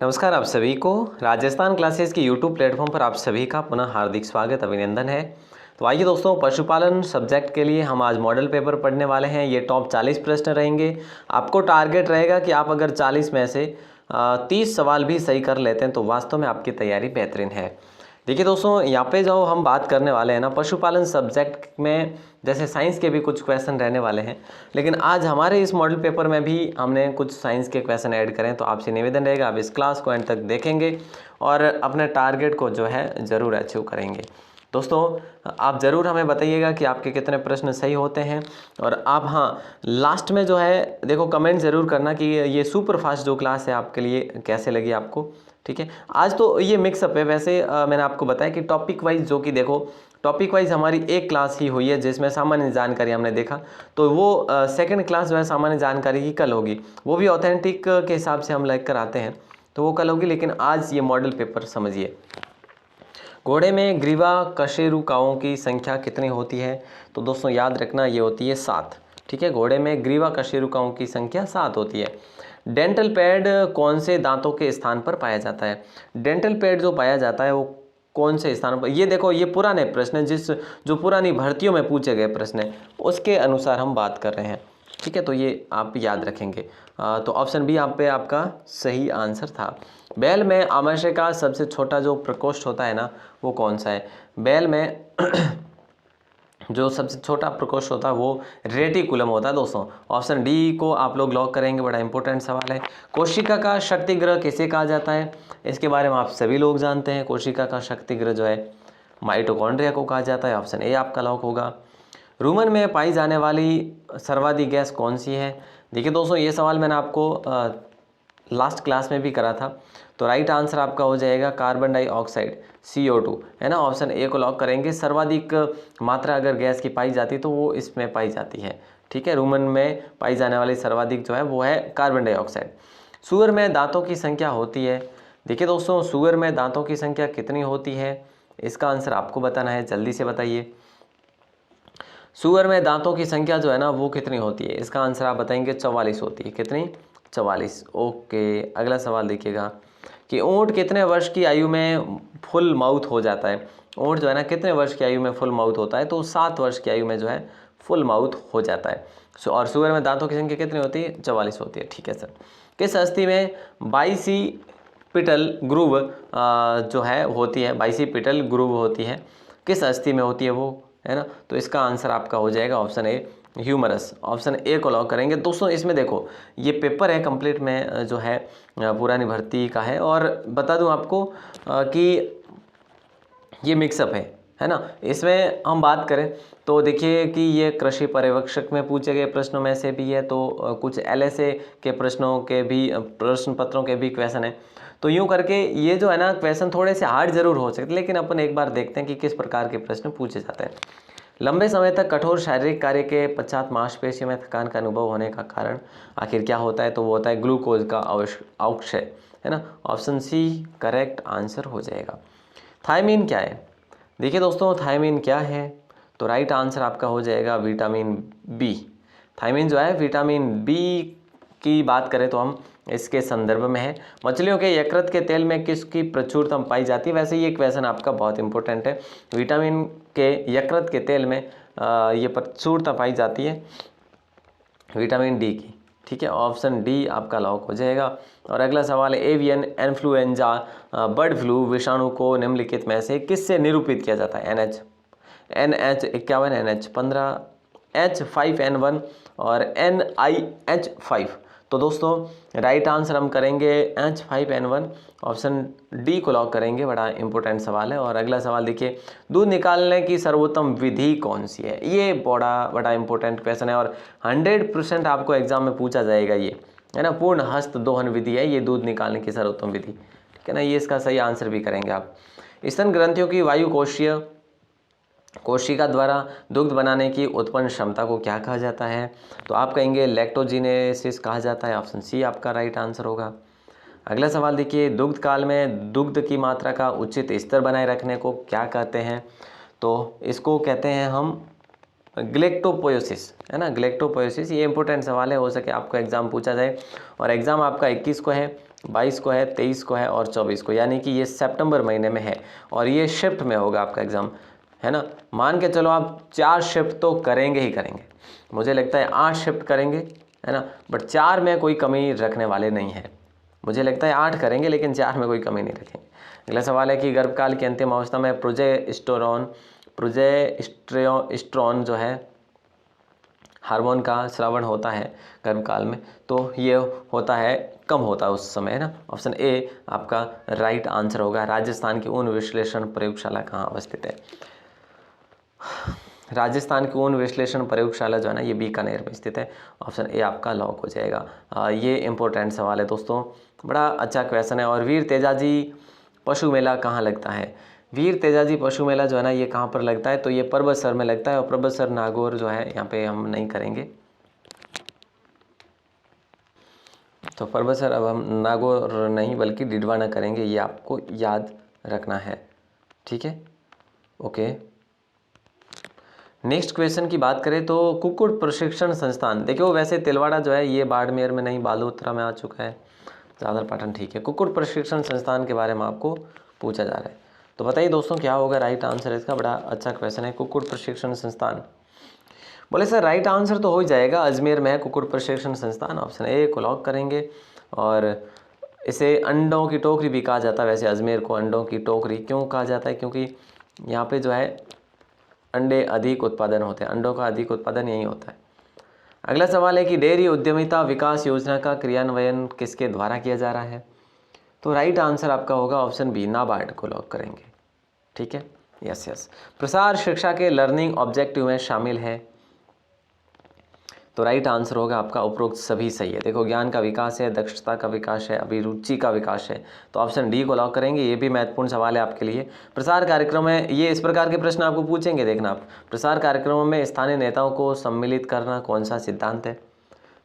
नमस्कार आप सभी को राजस्थान क्लासेस की यूट्यूब प्लेटफॉर्म पर आप सभी का पुनः हार्दिक स्वागत अभिनंदन है। तो आइए दोस्तों, पशुपालन सब्जेक्ट के लिए हम आज मॉडल पेपर पढ़ने वाले हैं। ये टॉप 40 प्रश्न रहेंगे। आपको टारगेट रहेगा कि आप अगर 40 में से 30 सवाल भी सही कर लेते हैं तो वास्तव में आपकी तैयारी बेहतरीन है। देखिए दोस्तों, यहाँ पे जो हम बात करने वाले हैं ना, पशुपालन सब्जेक्ट में जैसे साइंस के भी कुछ क्वेश्चन रहने वाले हैं, लेकिन आज हमारे इस मॉडल पेपर में भी हमने कुछ साइंस के क्वेश्चन ऐड करें। तो आपसे निवेदन रहेगा आप इस क्लास को एंड तक देखेंगे और अपने टारगेट को जो है ज़रूर अचीव करेंगे। दोस्तों, आप ज़रूर हमें बताइएगा कि आपके कितने प्रश्न सही होते हैं। और आप लास्ट में जो है देखो कमेंट ज़रूर करना कि ये सुपर फास्ट जो क्लास है आपके लिए कैसे लगी आपको। ठीक है, आज तो ये मिक्सअप है। वैसे मैंने आपको बताया कि टॉपिक वाइज, जो कि देखो टॉपिक वाइज हमारी एक क्लास ही हुई है जिसमें सामान्य जानकारी हमने देखा, तो वो सेकंड क्लास जो है सामान्य जानकारी की कल होगी। वो भी ऑथेंटिक के हिसाब से हम लाइक कराते हैं, तो वो कल होगी। लेकिन आज ये मॉडल पेपर समझिए। घोड़े में ग्रीवा कशेरुकाओं की संख्या कितनी होती है? तो दोस्तों याद रखना, ये होती है 7। ठीक है, घोड़े में ग्रीवा कशेरुकाओं की संख्या 7 होती है। डेंटल पैड कौन से दांतों के स्थान पर पाया जाता है? डेंटल पैड जो पाया जाता है वो कौन से स्थान पर, ये देखो ये पुराने प्रश्न है, जो पुरानी भर्तियों में पूछे गए प्रश्न है उसके अनुसार हम बात कर रहे हैं। ठीक है, तो ये आप याद रखेंगे। तो ऑप्शन बी आप पे आपका सही आंसर था। बैल में आमाशय का सबसे छोटा जो प्रकोष्ठ होता है ना, वो कौन सा है? बैल में जो सबसे छोटा प्रकोष्ठ होता है वो रेटिकुलम होता है दोस्तों। ऑप्शन डी को आप लोग लॉक करेंगे, बड़ा इंपॉर्टेंट सवाल है। कोशिका का शक्ति ग्रह किसे कहा जाता है? इसके बारे में आप सभी लोग जानते हैं। कोशिका का शक्ति ग्रह जो है माइटोकॉन्ड्रिया को कहा जाता है। ऑप्शन ए आपका लॉक होगा। रूमन में पाई जाने वाली सर्वाधिक गैस कौन सी है? देखिए दोस्तों, ये सवाल मैंने आपको लास्ट क्लास में भी करा था। तो राइट आंसर आपका हो जाएगा कार्बन डाइऑक्साइड, CO2, है ना। ऑप्शन ए को लॉक करेंगे। सर्वाधिक मात्रा अगर गैस की पाई जाती है तो वो इसमें पाई जाती है। ठीक है, रूमन में पाई जाने वाली सर्वाधिक जो है वो है कार्बन डाइऑक्साइड। सुअर में दांतों की संख्या होती है। देखिए दोस्तों, सुअर में दांतों की संख्या कितनी होती है? इसका आंसर आपको बताना है, जल्दी से बताइए। सुअर में दांतों की संख्या जो है ना वो कितनी होती है? इसका आंसर आप बताएंगे 44 होती है। कितनी? 44। ओके, अगला सवाल देखिएगा कि ऊँट कितने वर्ष की आयु में फुल माउथ हो जाता है? ऊँट जो है ना कितने वर्ष की आयु में फुल माउथ होता है? तो 7 वर्ष की आयु में जो है फुल माउथ हो जाता है। और सुअर में दांतों की संख्या कितनी होती है? 44 होती है। ठीक है सर। किस अस्थि में बाइसिपिटल ग्रूव जो है होती है? बाइसिपिटल ग्रूव होती है, किस अस्थि में होती है वो, है ना? तो इसका आंसर आपका हो जाएगा option A, humerus. Option A को लॉक करेंगे। दोस्तों इसमें देखो ये पेपर है कंप्लीट में जो है पुरानी भर्ती का है। और बता दूं आपको कि ये मिक्सअप है ना। इसमें हम बात करें तो देखिए कि ये कृषि पर्यवेक्षक में पूछे गए प्रश्नों में से भी है, तो कुछ LSA के प्रश्नों के भी प्रश्न पत्रों के भी क्वेश्चन है। तो यूं करके ये जो है ना क्वेश्चन थोड़े से हार्ड जरूर हो सकते हैं, लेकिन अपन एक बार देखते हैं कि किस प्रकार के प्रश्न पूछे जाते हैं। लंबे समय तक कठोर शारीरिक कार्य के पश्चात मांसपेशियों में थकान का अनुभव होने का कारण आखिर क्या होता है? तो वो होता है ग्लूकोज का अवक्षय, है ना। ऑप्शन सी करेक्ट आंसर हो जाएगा। थायमीन क्या है? देखिए दोस्तों, थायमीन क्या है? तो राइट आंसर आपका हो जाएगा विटामिन बी। थायमीन जो है विटामिन बी की बात करें तो हम इसके संदर्भ में है। मछलियों के यकृत के तेल में किसकी प्रचुरता पाई जाती है? वैसे ये क्वेश्चन आपका बहुत इंपॉर्टेंट है। विटामिन के यकृत के तेल में ये प्रचुरता पाई जाती है विटामिन डी की। ठीक है, ऑप्शन डी आपका लॉक हो जाएगा। और अगला सवाल है, एवियन इन्फ्लुएंजा बर्ड फ्लू विषाणु को निम्नलिखित में से किससे निरूपित किया जाता है? NH51, NH15, H5N1 और NIH5। तो दोस्तों राइट आंसर हम करेंगे H5N1। ऑप्शन डी को लॉक करेंगे, बड़ा इंपॉर्टेंट सवाल है। और अगला सवाल देखिए, दूध निकालने की सर्वोत्तम विधि कौन सी है? ये बड़ा इंपॉर्टेंट क्वेश्चन है और 100% आपको एग्जाम में पूछा जाएगा ये, है ना। पूर्ण हस्त दोहन विधि है ये दूध निकालने की सर्वोत्तम विधि। ठीक है ना, ये इसका सही आंसर भी करेंगे आप। स्तन ग्रंथियों की वायु कोशिका द्वारा दुग्ध बनाने की उत्पन्न क्षमता को क्या कहा जाता है? तो आप कहेंगे लैक्टोजिनेसिस कहा जाता है। ऑप्शन सी आपका राइट आंसर होगा। अगला सवाल देखिए, दुग्ध काल में दुग्ध की मात्रा का उचित स्तर बनाए रखने को क्या कहते हैं? तो इसको कहते हैं हम ग्लेक्टोपोयोसिस, है ना। ग्लेक्टोपोयोसिस, ये इंपॉर्टेंट सवाल है, हो सके आपको एग्जाम पूछा जाए। और एग्जाम आपका 21 को है, 22 को है, 23 को है और 24 को, यानी कि ये सितंबर महीने में है और ये शिफ्ट में होगा आपका एग्ज़ाम, है ना। मान के चलो आप 4 शिफ्ट तो करेंगे ही करेंगे, मुझे लगता है 8 शिफ्ट करेंगे, है ना, बट 4 में कोई कमी रखने वाले नहीं है। मुझे लगता है 8 करेंगे लेकिन 4 में कोई कमी नहीं रखेंगे। अगला सवाल है कि गर्भकाल की अंतिम अवस्था में प्रोजेस्टेरोन जो है हार्मोन का स्रावन होता है गर्भकाल में, तो ये होता है, कम होता है उस समय, है ना। ऑप्शन ए आपका राइट आंसर होगा। राजस्थान की ऊन विश्लेषण प्रयोगशाला कहाँ अवस्थित है? राजस्थान की ऊन विश्लेषण प्रयोगशाला जो है ना, ये बीकानेर में स्थित है। ऑप्शन ए आपका लॉक हो जाएगा। ये इंपॉर्टेंट सवाल है दोस्तों, बड़ा अच्छा क्वेश्चन है। और वीर तेजाजी पशु मेला कहाँ लगता है? वीर तेजाजी पशु मेला जो है ना, ये कहाँ पर लगता है? तो ये परबतसर में लगता है और परबतसर नागौर जो है, यहाँ पे हम नहीं करेंगे, तो परबतसर अब हम नागौर नहीं बल्कि डिडवाना करेंगे, ये आपको याद रखना है, ठीक है, ओके। नेक्स्ट क्वेश्चन की बात करें तो कुक्कुट प्रशिक्षण संस्थान, देखो वैसे तिलवाड़ा जो है ये बाड़मेर में नहीं, बालोतरा में आ चुका है, ज़्यादा पाटन, ठीक है। कुक्कुट प्रशिक्षण संस्थान के बारे में आपको पूछा जा रहा है, तो बताइए दोस्तों क्या होगा राइट आंसर इसका? बड़ा अच्छा क्वेश्चन है, कुक्कुट प्रशिक्षण संस्थान। बोले सर राइट आंसर तो हो ही जाएगा, अजमेर में है कुक्कुट प्रशिक्षण संस्थान, ऑप्शन ए को लॉक करेंगे। और इसे अंडों की टोकरी भी कहा जाता है, वैसे अजमेर को अंडों की टोकरी क्यों कहा जाता है? क्योंकि यहाँ पे जो है अंडे अधिक उत्पादन होते हैं, अंडों का अधिक उत्पादन यही होता है। अगला सवाल है कि डेयरी उद्यमिता विकास योजना का क्रियान्वयन किसके द्वारा किया जा रहा है? तो राइट आंसर आपका होगा ऑप्शन बी, नाबार्ड को लॉक करेंगे, ठीक है, यस। प्रसार शिक्षा के लर्निंग ऑब्जेक्टिव में शामिल है, तो राइट आंसर होगा आपका उपरोक्त सभी सही है। देखो ज्ञान का विकास है, दक्षता का विकास है, अभिरुचि का विकास है, तो ऑप्शन डी को लॉक करेंगे। ये भी महत्वपूर्ण सवाल है आपके लिए। प्रसार कार्यक्रम में ये इस प्रकार के प्रश्न आपको पूछेंगे, देखना आप, प्रसार कार्यक्रमों में स्थानीय नेताओं को सम्मिलित करना कौन सा सिद्धांत है?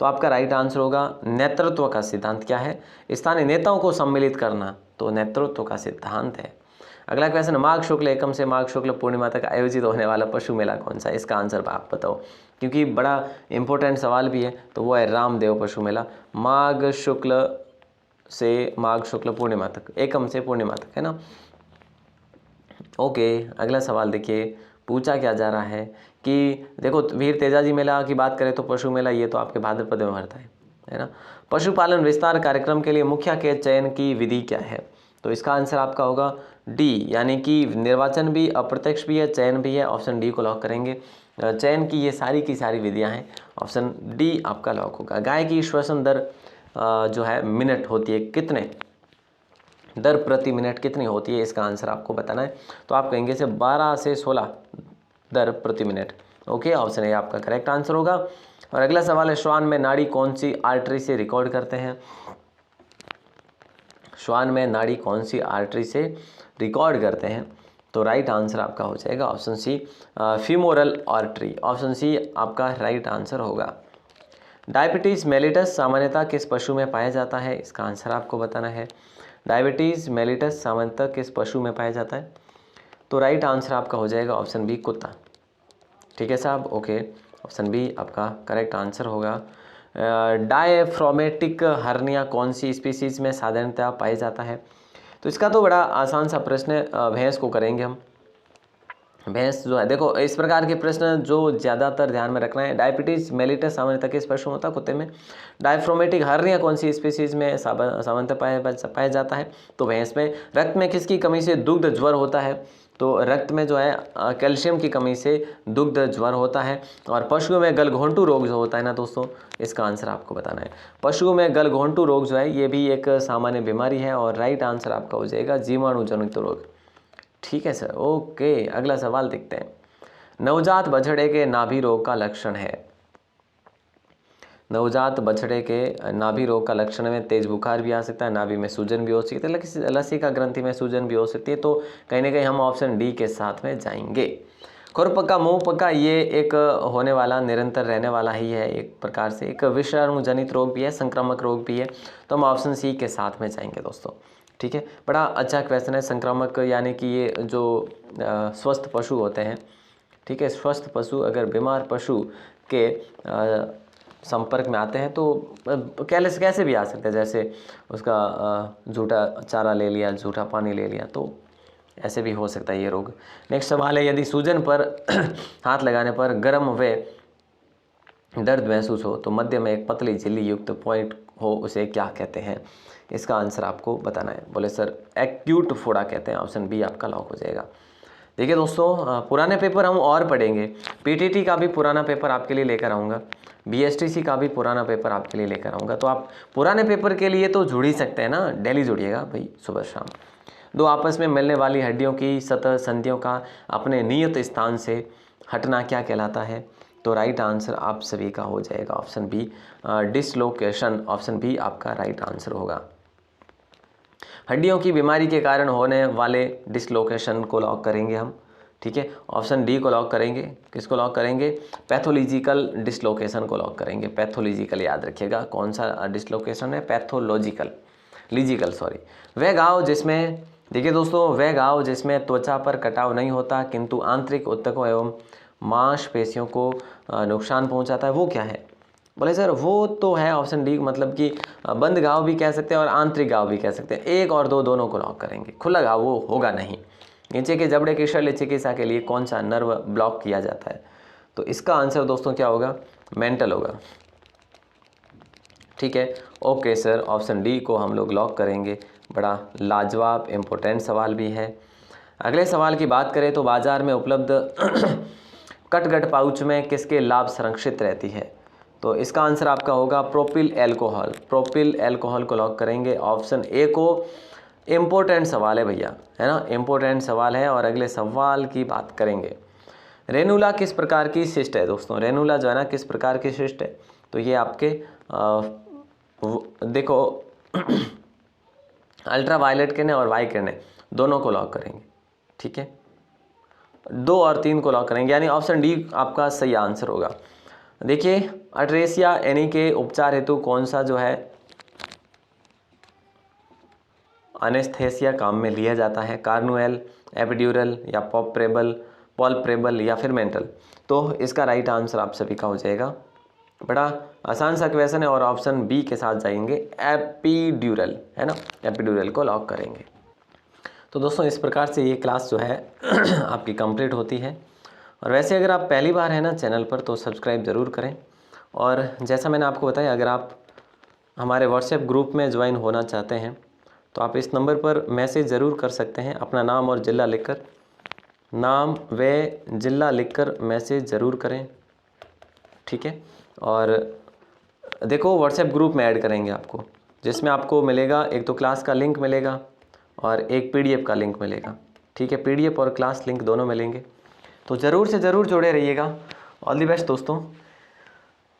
तो आपका राइट आंसर होगा नेतृत्व का सिद्धांत। क्या है? स्थानीय नेताओं को सम्मिलित करना, तो नेतृत्व का सिद्धांत है। अगला क्वेश्चन, माघ शुक्ल एकम से माघ शुक्ल पूर्णिमा तक आयोजित होने वाला पशु मेला कौन सा है? इसका आंसर आप बताओ, क्योंकि बड़ा इंपॉर्टेंट सवाल भी है, तो वो है रामदेव पशु मेला। माघ शुक्ल से माघ शुक्ल पूर्णिमा तक, एकम से पूर्णिमा तक, है ना, ओके। अगला सवाल देखिए, पूछा क्या जा रहा है कि देखो वीर तेजाजी मेला की बात करें तो पशु मेला ये तो आपके भाद्रपद में भरता है ना। पशुपालन विस्तार कार्यक्रम के लिए मुखिया के चयन की विधि क्या है? तो इसका आंसर आपका होगा डी, यानी कि निर्वाचन भी अप्रत्यक्ष भी है, चयन भी है, ऑप्शन डी को लॉक करेंगे। चयन की ये सारी की सारी विधियां हैं, ऑप्शन डी आपका लॉक होगा। गाय की श्वसन दर जो है मिनट होती है, कितने दर प्रति मिनट कितनी होती है? इसका आंसर आपको बताना है, तो आप कहेंगे से 12 से 16 दर प्रति मिनट, ओके, ऑप्शन ए आपका करेक्ट आंसर होगा। और अगला सवाल है, श्वान में नाड़ी कौन सी आर्टरी से रिकॉर्ड करते हैं? श्वान में नाड़ी कौन सी आर्टरी से रिकॉर्ड करते हैं? तो राइट आंसर आपका हो जाएगा option C, femoral artery, option C आपका राइट आंसर होगा। डायबिटीज़ मेलिटस सामान्यतः किस पशु में पाया जाता है? इसका आंसर आपको बताना है। डायबिटीज़ मेलिटस सामान्यतः किस पशु में पाया जाता है? तो राइट आंसर आपका हो जाएगा ऑप्शन बी, कुत्ता, ठीक है साहब, ओके, ऑप्शन बी आपका करेक्ट आंसर होगा। डायफ्रोमेटिक हर्निया कौन सी स्पीसीज़ में साधारणतः पाया जाता है? तो इसका तो बड़ा आसान सा प्रश्न है, भैंस को करेंगे हम। भैंस जो है, देखो इस प्रकार के प्रश्न जो ज़्यादातर ध्यान में रखना है, डायबिटीज़ मेलिटस सामान्यतः किस पशु में होता है? कुत्ते में। डायफ्रोमेटिक हर्निया कौन सी स्पीसीज़ में सामान्यतः पाया जाता है? तो भैंस में। रक्त में किसकी कमी से दुग्ध ज्वर होता है? तो रक्त में जो है कैल्शियम की कमी से दुग्ध ज्वर होता है। और पशुओं में गलघोंटू रोग जो होता है ना दोस्तों, इसका आंसर आपको बताना है। पशुओं में गलघोंटू रोग जो है ये भी एक सामान्य बीमारी है और राइट आंसर आपका हो जाएगा जीवाणु जनित रोग, ठीक है सर, ओके। अगला सवाल देखते हैं, नवजात बछड़े के नाभि रोग का लक्षण है। नवजात बछड़े के नाभि रोग का लक्षण में तेज बुखार भी आ सकता है, नाभि में सूजन भी हो सकती है, लसिका ग्रंथि में सूजन भी हो सकती है, तो कहीं ना कहीं हम ऑप्शन डी के साथ में जाएंगे। खुरपक्का मुंह पक्का ये एक होने वाला निरंतर रहने वाला ही है, एक प्रकार से एक विषाणु जनित रोग भी है, संक्रामक रोग भी है, तो हम ऑप्शन सी के साथ में जाएंगे दोस्तों, ठीक है। बड़ा अच्छा क्वेश्चन है। संक्रामक यानी कि ये जो स्वस्थ पशु होते हैं, ठीक है, स्वस्थ पशु अगर बीमार पशु के संपर्क में आते हैं तो कैसे भी आ सकते हैं, जैसे उसका झूठा चारा ले लिया, झूठा पानी ले लिया, तो ऐसे भी हो सकता है ये रोग। नेक्स्ट सवाल है, यदि सूजन पर हाथ लगाने पर गर्म व दर्द महसूस हो तो मध्य में एक पतली झिल्ली युक्त पॉइंट हो, उसे क्या कहते हैं? इसका आंसर आपको बताना है। बोले सर एक्यूट फोड़ा कहते हैं। ऑप्शन बी आपका लॉक हो जाएगा। देखिए दोस्तों, पुराने पेपर हम और पढ़ेंगे। पीटीटी का भी पुराना पेपर आपके लिए लेकर आऊँगा, बीएसटीसी का भी पुराना पेपर आपके लिए लेकर आऊँगा। तो आप पुराने पेपर के लिए तो जुड़ ही सकते हैं ना, डेली जुड़िएगा भाई, सुबह शाम। दो आपस में मिलने वाली हड्डियों की सतह संधियों का अपने नियत स्थान से हटना क्या कहलाता है? तो राइट आंसर आप सभी का हो जाएगा option B, dislocation. Option B आपका राइट आंसर होगा। हड्डियों की बीमारी के कारण होने वाले डिसलोकेशन को लॉक करेंगे हम, ठीक है। ऑप्शन डी को लॉक करेंगे। किसको लॉक करेंगे? पैथोलॉजिकल डिसलोकेशन को लॉक करेंगे। पैथोलॉजिकल याद रखिएगा, कौन सा डिसलोकेशन है? Pathological, logical sorry. वह घाव जिसमें, देखिए दोस्तों, वह घाव जिसमें त्वचा पर कटाव नहीं होता किंतु आंतरिक ऊतकों एवं मांसपेशियों को नुकसान पहुंचाता है, वो क्या है? बोले सर वो तो है ऑप्शन डी, मतलब कि बंद घाव भी कह सकते हैं और आंतरिक घाव भी कह सकते हैं। एक और दो दोनों को लॉक करेंगे। खुला घाव वो होगा नहीं। नीचे के जबड़े की शल्य चिकित्सा के लिए कौन सा नर्व ब्लॉक किया जाता है? तो इसका आंसर दोस्तों क्या होगा? मेंटल होगा, ठीक है। ओके सर, ऑप्शन डी को हम लोग लॉक करेंगे। बड़ा लाजवाब इम्पोर्टेंट सवाल भी है। अगले सवाल की बात करें तो बाजार में उपलब्ध कटगट पाउच में किसके लाभ संरक्षित रहती है? तो इसका आंसर आपका होगा प्रोपिल एल्कोहल। प्रोपिल एल्कोहल को लॉक करेंगे। ऑप्शन ए को। इम्पोर्टेंट सवाल है भैया, है ना, इम्पोर्टेंट सवाल है। और अगले सवाल की बात करेंगे। रेनुला किस प्रकार की सिस्ट है? दोस्तों रेनुला जो है ना, किस प्रकार की सिस्ट है? तो ये आपके देखो अल्ट्रा वायलेट किरणें और वाई किरणें दोनों को लॉक करेंगे, ठीक है। 2 और 3 को लॉक करेंगे, यानी ऑप्शन डी आपका सही आंसर होगा। देखिए अट्रेसिया एनी के उपचार हेतु कौन सा जो है एनेस्थेसिया काम में लिया जाता है? कार्नुएल, एपिड्यूरल या पॉल्प्रेबल या फिर मेंटल? तो इसका राइट आंसर आप सभी का हो जाएगा। बड़ा आसान सा क्वेश्चन है और ऑप्शन बी के साथ जाएंगे, एपिड्यूरल, है ना, एपिड्यूरल को लॉक करेंगे। तो दोस्तों इस प्रकार से ये क्लास जो है आपकी कंप्लीट होती है। और वैसे अगर आप पहली बार हैं ना चैनल पर तो सब्सक्राइब ज़रूर करें। और जैसा मैंने आपको बताया, अगर आप हमारे व्हाट्सएप ग्रुप में ज्वाइन होना चाहते हैं तो आप इस नंबर पर मैसेज ज़रूर कर सकते हैं। अपना नाम और ज़िला लिखकर, नाम व ज़िला लिखकर मैसेज ज़रूर करें, ठीक है। और देखो व्हाट्सएप ग्रुप में ऐड करेंगे आपको, जिसमें आपको मिलेगा एक तो क्लास का लिंक मिलेगा और एक पीडीएफ का लिंक मिलेगा, ठीक है। पीडीएफ और क्लास लिंक दोनों मिलेंगे, तो ज़रूर से ज़रूर जुड़े रहिएगा। ऑल दी बेस्ट दोस्तों,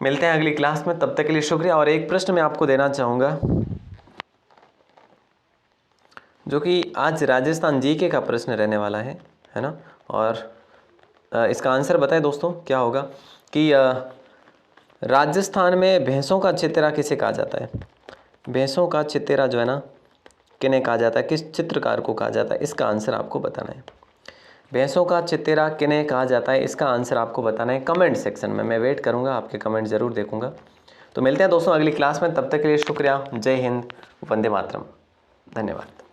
मिलते हैं अगली क्लास में, तब तक के लिए शुक्रिया। और एक प्रश्न मैं आपको देना चाहूँगा, जो कि आज राजस्थान जीके का प्रश्न रहने वाला है ना। और इसका आंसर बताएं दोस्तों क्या होगा कि राजस्थान में भैंसों का चित्तेरा किसे कहा जाता है? भैंसों का चित्तेरा जो है ना, किन्हें कहा जाता है, किस चित्रकार को कहा जाता है? इसका आंसर आपको बताना है। भैंसों का चित्तेरा किन्हें कहा जाता है, इसका आंसर आपको बताना है कमेंट सेक्शन में। मैं वेट करूंगा, आपके कमेंट ज़रूर देखूंगा। तो मिलते हैं दोस्तों अगली क्लास में, तब तक के लिए शुक्रिया। जय हिंद, वंदे मातरम, धन्यवाद।